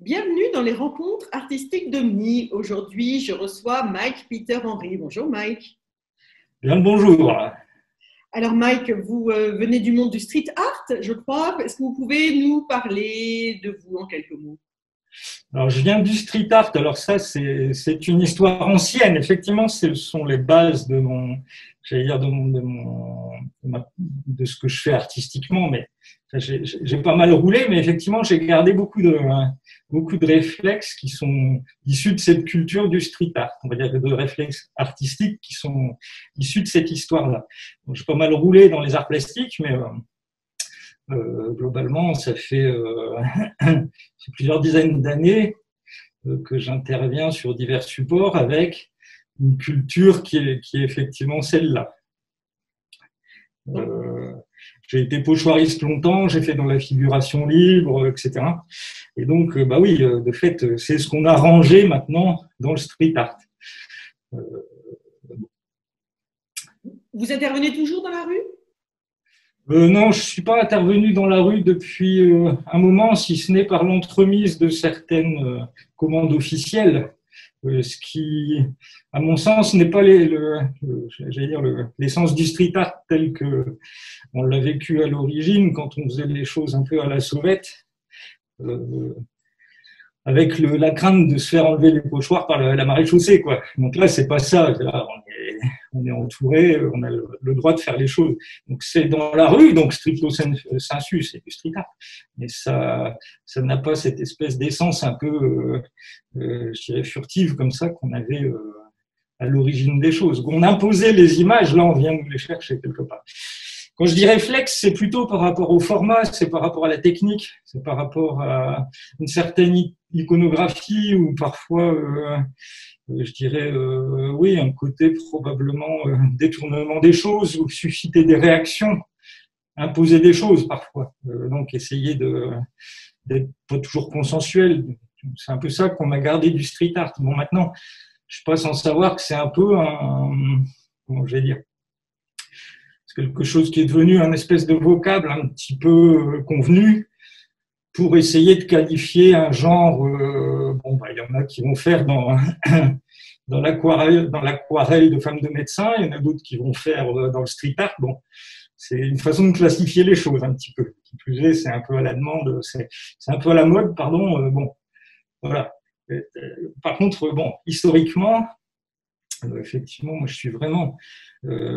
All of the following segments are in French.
Bienvenue dans les rencontres artistiques d'Omni. Aujourd'hui, je reçois Mike Peter Henry. Bonjour Mike. Bien le bonjour. Alors Mike, vous venez du monde du street art, je crois. Est-ce que vous pouvez nous parler de vous en quelques mots? Alors, je viens du street art. Alors ça, c'est une histoire ancienne. Effectivement, ce sont les bases de mon, j'allais dire de ce que je fais artistiquement. Mais j'ai pas mal roulé, mais effectivement, j'ai gardé beaucoup de réflexes qui sont issus de cette culture du street art. On va dire de réflexes artistiques qui sont issus de cette histoire-là. Donc, j'ai pas mal roulé dans les arts plastiques, mais globalement, ça fait plusieurs dizaines d'années que j'interviens sur divers supports avec une culture qui est effectivement celle-là. J'ai été pochoiriste longtemps, j'ai fait dans la figuration libre, etc. Et donc, bah oui, de fait, c'est ce qu'on a rangé maintenant dans le street art. Vous intervenez toujours dans la rue? Non, je suis pas intervenu dans la rue depuis un moment, si ce n'est par l'entremise de certaines commandes officielles, ce qui, à mon sens, n'est pas l'essence du street art tel que on l'a vécu à l'origine, quand on faisait les choses un peu à la sauvette, avec la crainte de se faire enlever les pochoirs par la maréchaussée, quoi. Donc là, c'est pas ça. Là, on est entouré, on a le droit de faire les choses. Donc c'est dans la rue, donc stricto sensu, c'est du street art. Mais ça n'a pas cette espèce d'essence un peu, je dirais, furtive comme ça qu'on avait à l'origine des choses. On imposait les images, là on vient nous les chercher quelque part. Quand je dis réflexe, c'est plutôt par rapport au format, c'est par rapport à la technique, c'est par rapport à une certaine iconographie ou parfois je dirais, oui, un côté probablement détournement des choses ou susciter des réactions, imposer des choses parfois. Donc, essayer d'être pas toujours consensuel. C'est un peu ça qu'on a gardé du street art. Bon, maintenant, je suis pas sans savoir que c'est un peu comment je vais dire, c'est quelque chose qui est devenu un espèce de vocable un petit peu convenu pour essayer de qualifier un genre. Bon, bah, il y en a qui vont faire dans l'aquarelle de femmes de médecins, il y en a d'autres qui vont faire dans le street art. Bon, c'est une façon de classifier les choses un petit peu. Qui plus est, c'est un peu à la demande, c'est un peu à la mode, pardon. Bon, voilà. Par contre, bon, historiquement, effectivement, moi, je suis vraiment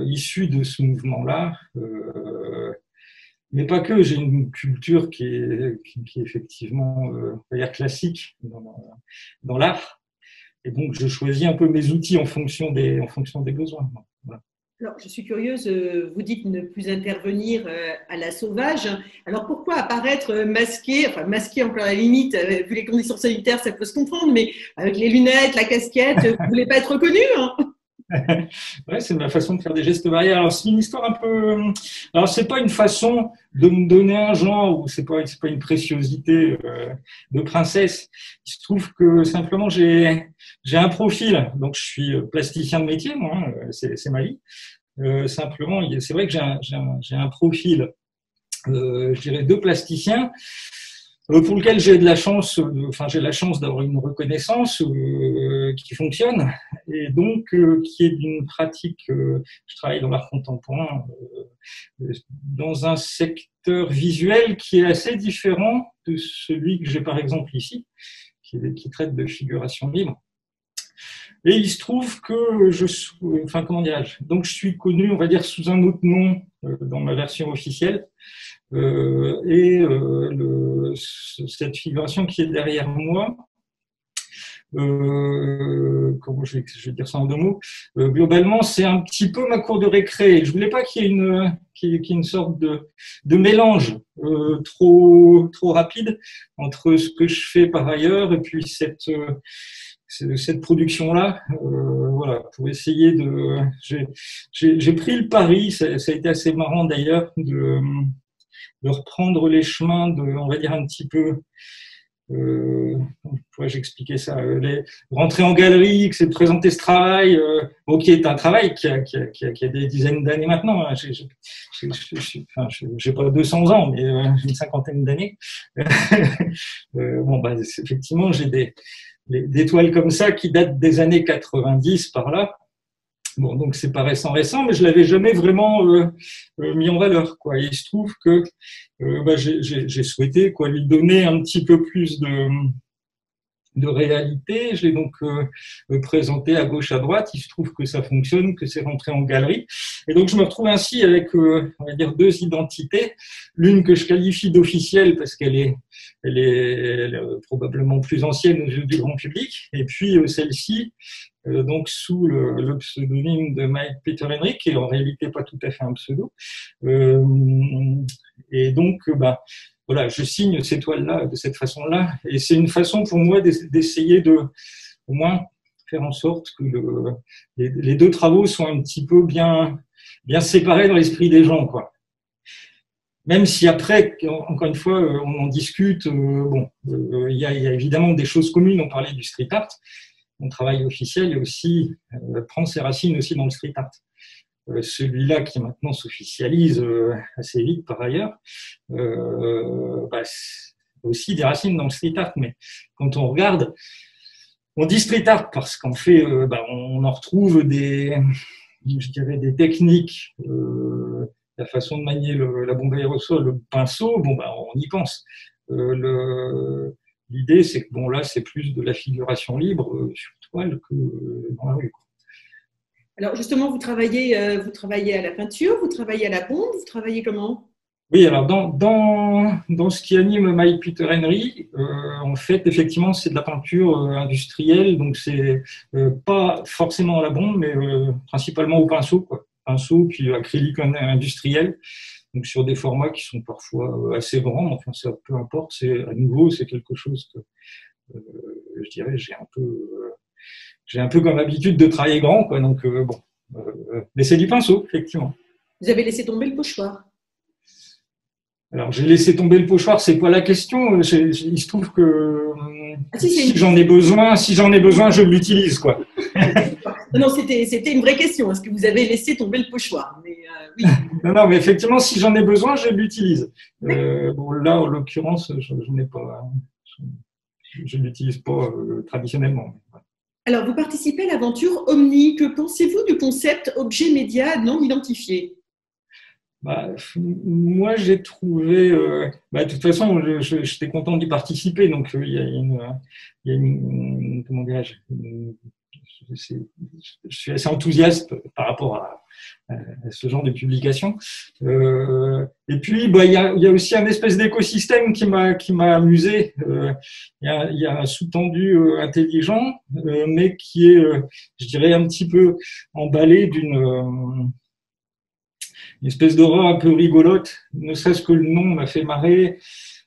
issu de ce mouvement-là. Mais pas que, j'ai une culture qui est effectivement, on va dire, classique dans l'art. Et donc, je choisis un peu mes outils en fonction des besoins. Voilà. Alors, je suis curieuse, vous dites ne plus intervenir à la sauvage. Alors, pourquoi apparaître masqué, enfin masqué encore à la limite, vu les conditions sanitaires, ça peut se comprendre, mais avec les lunettes, la casquette, vous ne voulez pas être reconnu, hein? Ouais, c'est ma façon de faire des gestes barrières. Alors, c'est une histoire un peu. Alors, c'est pas une façon de me donner un genre ou c'est pas une préciosité de princesse. Il se trouve que simplement j'ai un profil. Donc, je suis plasticien de métier, moi. C'est ma vie. Simplement, c'est vrai que j'ai un profil, je dirais, de plasticien. Pour lequel j'ai de la chance, j'ai la chance d'avoir une reconnaissance qui fonctionne et donc qui est d'une pratique. Je travaille dans l'art contemporain, dans un secteur visuel qui est assez différent de celui que j'ai par exemple ici, qui traite de figuration libre. Et il se trouve que comment dirais-je, donc je suis connu, on va dire, sous un autre nom dans ma version officielle. Cette figuration qui est derrière moi, comment je vais dire ça en deux mots, globalement, c'est un petit peu ma cour de récré. Je voulais pas qu'il y ait une sorte de mélange trop rapide entre ce que je fais par ailleurs et puis cette production-là, voilà, pour essayer de. J'ai pris le pari, ça a été assez marrant d'ailleurs, de reprendre les chemins on va dire un petit peu pourrais j'expliquer ça, rentrer en galerie, que c'est de présenter ce travail, qui est un travail qui a des dizaines d'années maintenant. Hein. J'ai pas 200 ans, mais j'ai une cinquantaine d'années. Effectivement, j'ai des toiles comme ça qui datent des années 90 par là. Bon, donc c'est pas récent, mais je l'avais jamais vraiment mis en valeur, quoi. Et il se trouve que j'ai souhaité lui donner un petit peu plus de réalité. Je l'ai donc présenté à gauche, à droite. Il se trouve que ça fonctionne, que c'est rentré en galerie. Et donc je me retrouve ainsi avec, on va dire, deux identités. L'une que je qualifie d'officielle parce qu'elle est probablement plus ancienne aux yeux du grand public. Et puis celle-ci, donc sous le pseudonyme de Mike Peter Henry, qui est en réalité pas tout à fait un pseudo. Et donc, voilà, je signe ces toiles-là de cette façon-là, et c'est une façon pour moi d'essayer de, au moins, faire en sorte que les deux travaux soient un petit peu bien séparés dans l'esprit des gens, quoi. Même si après, encore une fois, on en discute. Il y a évidemment des choses communes. On parlait du street art. Mon travail officiel est aussi prend ses racines aussi dans le street art. Celui-là qui maintenant s'officialise assez vite par ailleurs, aussi des racines dans le street art. Mais quand on regarde, on dit street art parce qu'en fait, on en retrouve des techniques, la façon de manier la bombe aérosol, le pinceau. On y pense. L'idée, c'est que là, c'est plus de la figuration libre sur toile que dans la rue, quoi. Alors justement, vous travaillez à la peinture, vous travaillez à la bombe, vous travaillez comment? Oui, alors dans ce qui anime Mike Peter Henry, en fait, effectivement, c'est de la peinture industrielle, donc c'est pas forcément à la bombe, mais principalement au pinceau, quoi. Pinceau puis acrylique industriel, donc sur des formats qui sont parfois assez grands. Enfin, ça peu importe. À nouveau, c'est quelque chose que je dirais j'ai un peu comme habitude de travailler grand, quoi. Donc mais c'est du pinceau, effectivement. Vous avez laissé tomber le pochoir. Alors, j'ai laissé tomber le pochoir, c'est pas la question. Il se trouve que si j'en ai besoin, je l'utilise, quoi. Non, c'était une vraie question. Est-ce que vous avez laissé tomber le pochoir? Mais, oui. Non, mais effectivement, si j'en ai besoin, je l'utilise. Là, en l'occurrence, je l'utilise pas traditionnellement. Alors, vous participez à l'aventure Omni. Que pensez-vous du concept objet média non identifié? Moi, j'ai trouvé. De toute façon, j'étais content d'y participer. Donc, il y a une comment dirais-je, je suis assez enthousiaste par rapport à ce genre de publication. Et puis, il y a aussi un espèce d'écosystème qui m'a amusé. Il y a un sous-tendu intelligent, mais qui est, je dirais, un petit peu emballé d'une espèce d'horreur un peu rigolote. Ne serait-ce que le nom m'a fait marrer.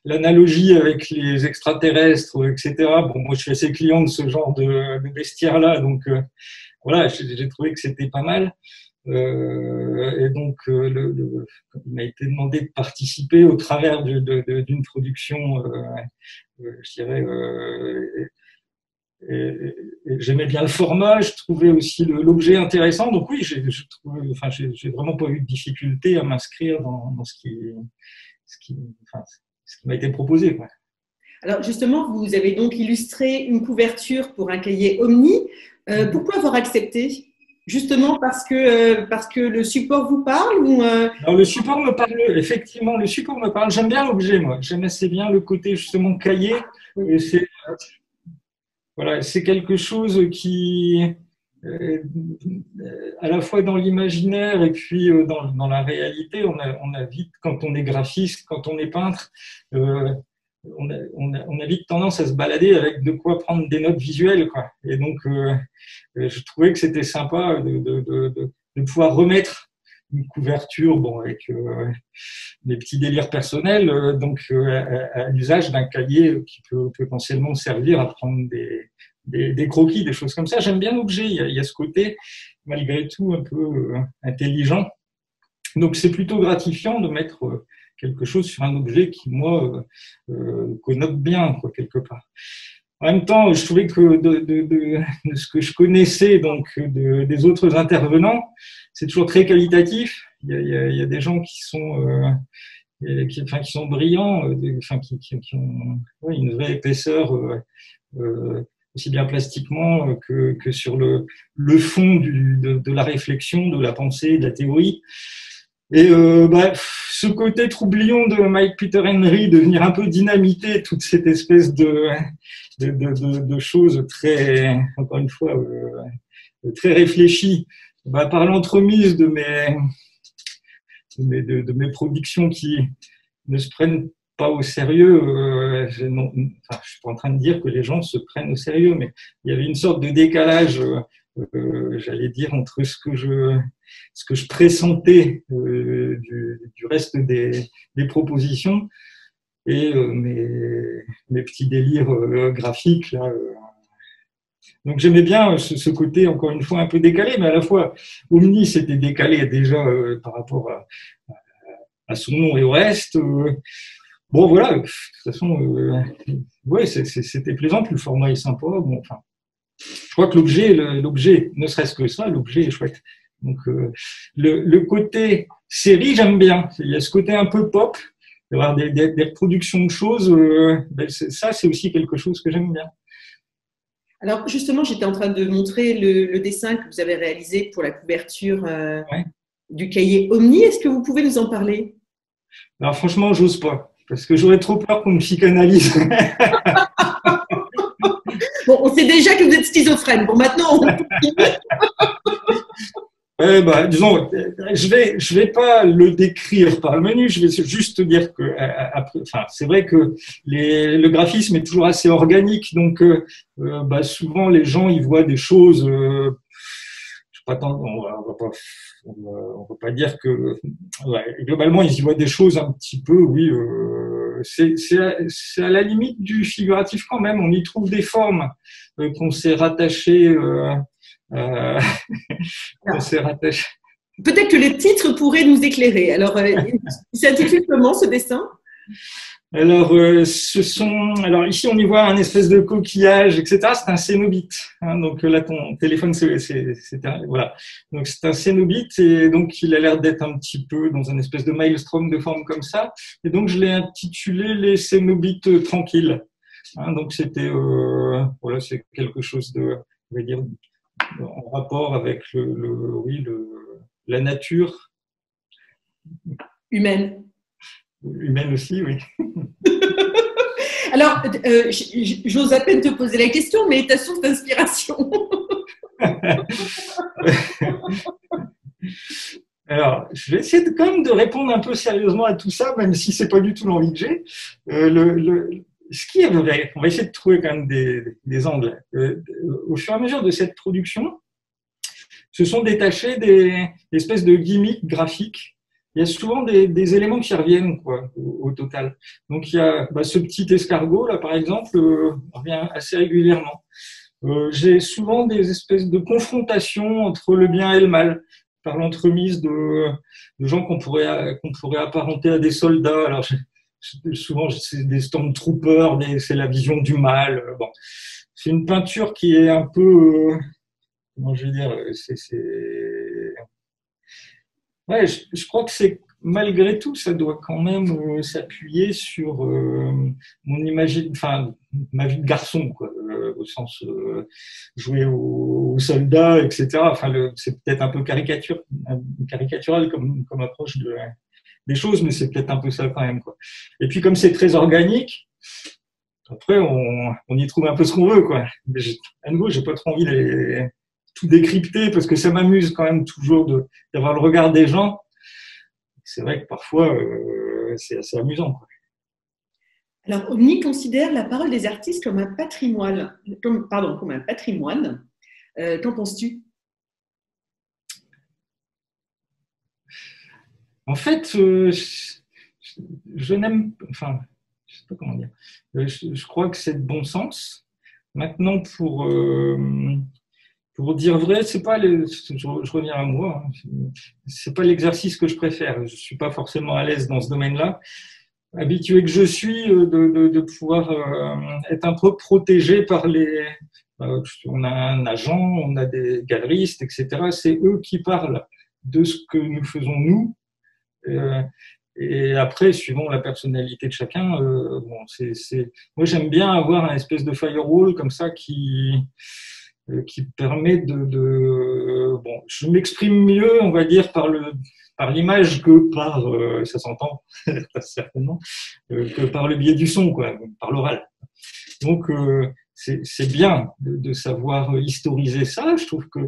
L'analogie avec les extraterrestres, etc. Moi, je suis assez client de ce genre de bestiaire-là, donc voilà, j'ai trouvé que c'était pas mal. Et donc, il m'a été demandé de participer au travers d'une production, je dirais. J'aimais bien le format, je trouvais aussi l'objet intéressant. Donc oui, j'ai vraiment pas eu de difficulté à m'inscrire dans ce qui m'a été proposé, quoi. Alors justement, vous avez donc illustré une couverture pour un cahier Omni. Pourquoi avoir accepté? Justement parce que le support vous parle ou Alors, le support me parle, effectivement, le support me parle. J'aime bien l'objet, moi. J'aime assez bien le côté justement cahier. Et c'est quelque chose qui, à la fois dans l'imaginaire et puis dans la réalité, on a vite, quand on est graphiste, quand on est peintre, on a vite tendance à se balader avec de quoi prendre des notes visuelles, quoi. Et donc, je trouvais que c'était sympa de pouvoir remettre une couverture, avec des petits délires personnels, à l'usage d'un cahier qui peut potentiellement servir à prendre des croquis, des choses comme ça. J'aime bien l'objet. Il y a ce côté, malgré tout, un peu intelligent. Donc, c'est plutôt gratifiant de mettre quelque chose sur un objet qui, moi, connote bien, quoi, quelque part. En même temps, je trouvais que de ce que je connaissais donc des autres intervenants, c'est toujours très qualitatif. Il y a des gens qui sont qui sont brillants, qui ont ouais, une vraie épaisseur, aussi bien plastiquement que sur le fond de la réflexion, de la pensée, de la théorie. Et ce côté troublion de Mike Peter Henry, de venir un peu dynamiter toute cette espèce de choses très, encore une fois, très réfléchies, par l'entremise de mes productions qui ne se prennent pas au sérieux. Je suis pas en train de dire que les gens se prennent au sérieux, mais il y avait une sorte de décalage, j'allais dire, entre ce que je pressentais du reste des propositions et mes petits délires graphiques là. Donc j'aimais bien ce côté, encore une fois, un peu décalé, mais à la fois, Omni, c'était décalé déjà par rapport à son nom et au reste. Bon, voilà, de toute façon, ouais, c'était plaisant, puis le format est sympa. Bon, enfin, je crois que l'objet, ne serait-ce que ça, l'objet est chouette. Donc, le côté série, j'aime bien. Il y a ce côté un peu pop, d'avoir des reproductions de choses. Ça, c'est aussi quelque chose que j'aime bien. Alors, justement, j'étais en train de montrer le dessin que vous avez réalisé pour la couverture Ouais. du cahier Omni. Est-ce que vous pouvez nous en parler? Alors, franchement, j'ose pas, parce que j'aurais trop peur qu'on me psychanalyse. Bon, on sait déjà que vous êtes schizophrène. Bon, maintenant, on continue. Disons, je vais pas le décrire par le menu, je vais juste dire que, enfin, c'est vrai que le graphisme est toujours assez organique, donc souvent les gens ils voient des choses. Je sais pas on va pas dire que ouais, globalement ils y voient des choses un petit peu, oui. C'est à la limite du figuratif quand même. On y trouve des formes qu'on s'est rattachées. On s'est rattaché. Peut-être que les titres pourraient nous éclairer. Alors, il s'intitule comment ce dessin? Alors, alors ici on y voit un espèce de coquillage, etc. C'est un cénobite. Hein, donc là, ton téléphone, voilà. Donc c'est un cénobite et donc il a l'air d'être un petit peu dans un espèce de maelstrom de forme comme ça. Et donc je l'ai intitulé les cénobites tranquilles. Hein, donc c'était, voilà, c'est quelque chose de, on va dire, en rapport avec la nature Humaine. humaine aussi, oui. Alors, j'ose à peine te poser la question, mais ta source d'inspiration. Alors, je vais essayer quand même de répondre un peu sérieusement à tout ça, même si c'est pas du tout l'envie que j'ai. Ce qui est vrai, on va essayer de trouver quand même des angles. Au fur et à mesure de cette production, se sont détachés des espèces de gimmicks graphiques. Il y a souvent des éléments qui reviennent quoi, au total. Donc il y a ce petit escargot là par exemple revient assez régulièrement. J'ai souvent des espèces de confrontations entre le bien et le mal par l'entremise de gens qu'on pourrait apparenter à des soldats. Alors souvent c'est des stormtroopers, c'est la vision du mal. Bon, c'est une peinture qui est un peu comment je veux dire, ouais, je crois que c'est malgré tout, ça doit quand même s'appuyer sur mon enfin ma vie de garçon, quoi, au sens jouer aux soldats, etc. Enfin, c'est peut-être un peu caricatural comme approche des choses, mais c'est peut-être un peu ça quand même, quoi. Et puis comme c'est très organique. Après, on y trouve un peu ce qu'on veut, quoi. Mais à nouveau, j'ai pas trop envie de tout décrypter parce que ça m'amuse quand même toujours d'avoir le regard des gens. C'est vrai que parfois, c'est assez amusant, quoi. Alors, Omni considère la parole des artistes comme un patrimoine. Comme un patrimoine. Qu'en penses-tu? En fait, je n'aime, enfin, je sais pas comment dire. Je crois que c'est de bon sens. Maintenant, Pour dire vrai, c'est pas je reviens à moi, hein, c'est pas l'exercice que je préfère. Je suis pas forcément à l'aise dans ce domaine-là. Habitué que je suis de pouvoir être un peu protégé par on a un agent, on a des galeristes, etc. C'est eux qui parlent de ce que nous faisons nous. Euh, et après, suivant la personnalité de chacun, bon, moi j'aime bien avoir un espèce de firewall comme ça qui permet bon, je m'exprime mieux, on va dire, par l'image que par, ça s'entend certainement, que par le biais du son, quoi, par l'oral. Donc, c'est bien de savoir historiser ça. Je trouve que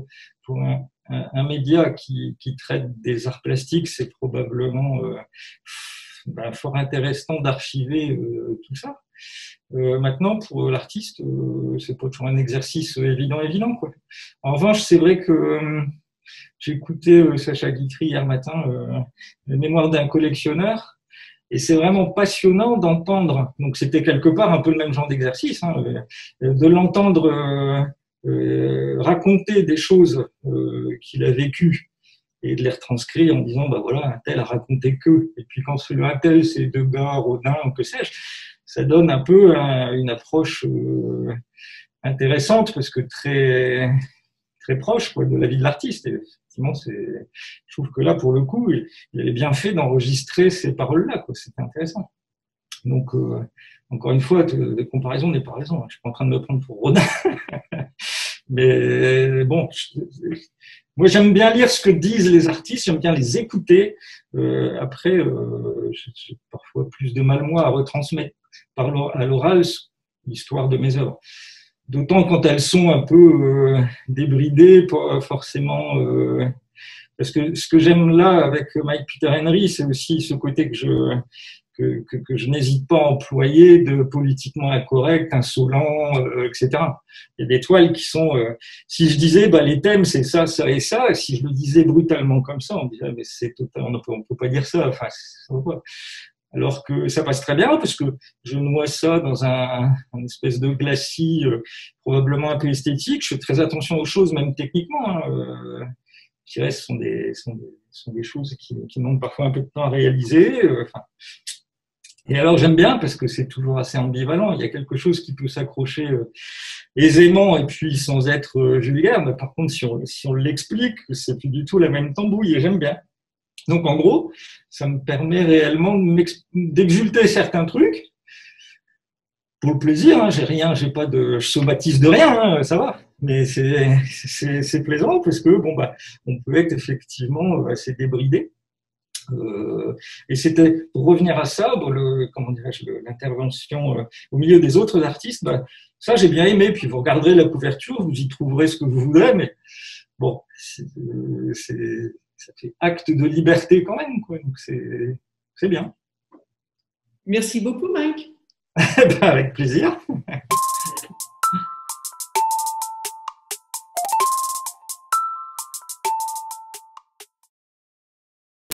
pour un média qui traite des arts plastiques, c'est probablement fort intéressant d'archiver tout ça. Maintenant, pour l'artiste, c'est pas toujours un exercice évident, quoi. En revanche, c'est vrai que j'ai écouté Sacha Guitry hier matin, les mémoires d'un collectionneur, et c'est vraiment passionnant d'entendre. Donc, c'était quelque part un peu le même genre d'exercice, hein, de l'entendre raconter des choses qu'il a vécues et de les retranscrire en disant, bah voilà, un tel a raconté que. Et puis quand celui un tel, c'est Degas, Rodin, ou que sais-je, ça donne un peu une approche intéressante parce que très très proche, quoi, de la vie de l'artiste. Et effectivement, je trouve que là, pour le coup, il avait bien fait d'enregistrer ces paroles-là, quoi. C'était intéressant. Donc, encore une fois, des comparaisons, des paraisons. Je suis pas en train de me prendre pour Rodin. Mais bon, moi j'aime bien lire ce que disent les artistes, j'aime bien les écouter. Après, j'ai parfois plus de mal moi à retransmettre à l'oral l'histoire de mes œuvres. D'autant quand elles sont un peu débridées, pas forcément. Parce que ce que j'aime là avec Mike Peter Henry, c'est aussi ce côté que je n'hésite pas à employer de politiquement incorrect, insolent, etc. Il y a des toiles qui sont, si je disais, bah, les thèmes, c'est ça, ça et ça, et si je le disais brutalement comme ça, on dirait, mais c'est total, on peut pas dire ça, enfin, ça va pas. Alors que ça passe très bien, parce que je noie ça dans un espèce de glacis, probablement un peu esthétique. Je fais très attention aux choses, même techniquement, hein, qui restent sont des choses qui demandent parfois un peu de temps à réaliser. Enfin, et alors j'aime bien parce que c'est toujours assez ambivalent. Il y a quelque chose qui peut s'accrocher aisément et puis sans être vulgaire. Mais par contre, si on l'explique, c'est plus du tout la même tambouille et j'aime bien. Donc en gros, ça me permet réellement d'exulter certains trucs pour le plaisir. Hein, je somatise de rien, hein, ça va. Mais c'est plaisant parce que bon bah on peut être effectivement assez débridé. Et c'était pour revenir à ça, comment dirais-je, l'intervention au milieu des autres artistes. Bah, ça j'ai bien aimé. Puis vous regarderez la couverture, vous y trouverez ce que vous voudrez, mais bon, ça fait acte de liberté quand même, quoi. Donc c'est bien. Merci beaucoup, Mike. Avec plaisir.